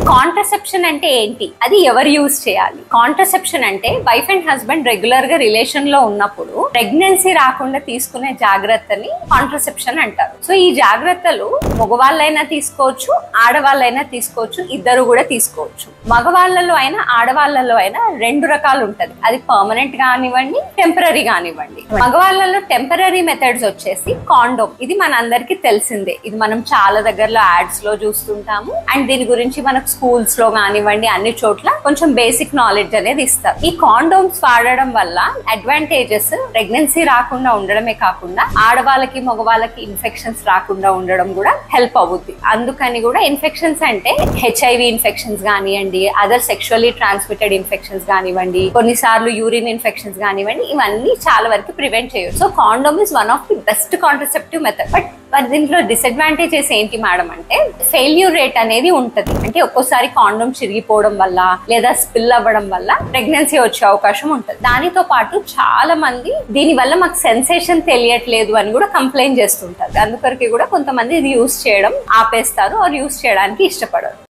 Contraception అంటే ఏంటి, అది ఎవరు యూజ్ చేయాలి? కాంట్రసెప్షన్ అంటే వైఫ్ అండ్ హస్బెండ్ రెగ్యులర్ గా రిలేషన్ లో ఉన్నప్పుడు ప్రెగ్నెన్సీ రాకుండా తీసుకునే జాగ్రత్తని కాంట్రసెప్షన్ అంటారు. సో ఈ జాగ్రత్తలు మగవాళ్ళైనా తీసుకోవచ్చు, ఆడవాళ్ళైనా తీసుకోవచ్చు, ఇద్దరు కూడా తీసుకోవచ్చు. మగవాళ్ళలో అయినా ఆడవాళ్ళలో అయినా రెండు రకాలు ఉంటది. అది పర్మనెంట్ కానివ్వండి, టెంపరీ కానివ్వండి. మగవాళ్ళలో టెంపరీ మెథడ్స్ వచ్చేసి కాండోమ్. ఇది మన అందరికి తెలిసిందే, ఇది మనం చాలా దగ్గరలో యాడ్స్ లో చూస్తుంటాము. అండ్ దీని గురించి మనకు స్కూల్స్ లో కానివ్వండి అన్ని చోట్ల కొంచెం బేసిక్ నాలెడ్జ్ అనేది ఇస్తారు. ఈ కాండోమ్స్ వాడడం వల్ల అడ్వాంటేజెస్ ప్రెగ్నెన్సీ రాకుండా ఉండడమే కాకుండా ఆడవాళ్ళకి మగవాళ్ళకి ఇన్ఫెక్షన్స్ రాకుండా ఉండడం కూడా హెల్ప్ అవుద్ది. అందుకని కూడా ఇన్ఫెక్షన్స్ అంటే HIV ఇన్ఫెక్షన్స్ కానివ్వండి, అదర్ సెక్షువల్లీ ట్రాన్స్మిటెడ్ ఇన్ఫెక్షన్స్ కానివ్వండి, కొన్నిసార్లు యూరిన్ ఇన్ఫెక్షన్స్ కానివ్వండి, ఇవన్నీ చాలా వరకు ప్రివెంట్ చేయొచ్చు. So condom is one of the best contraceptive method. But దీంట్లో డిసడ్వాంటేజెస్ ఏంటి మేడం అంటే ఫెయిల్యూర్ రేట్ అనేది ఉంటది. అంటే ఒక్కోసారి కాండోమ్ చిరిగిపోవడం వల్ల లేదా స్పిల్ అవ్వడం వల్ల ప్రెగ్నెన్సీ వచ్చే అవకాశం ఉంటది. దానితో పాటు చాలా మంది దీని వల్ల మాకు సెన్సేషన్ తెలియట్లేదు అని కూడా కంప్లైంట్ చేస్తుంటారు. అందుకొరకు కూడా కొంతమంది ఇది యూజ్ చేయడం ఆపేస్తారు, ఆర్ యూజ్ చేయడానికి ఇష్టపడరు.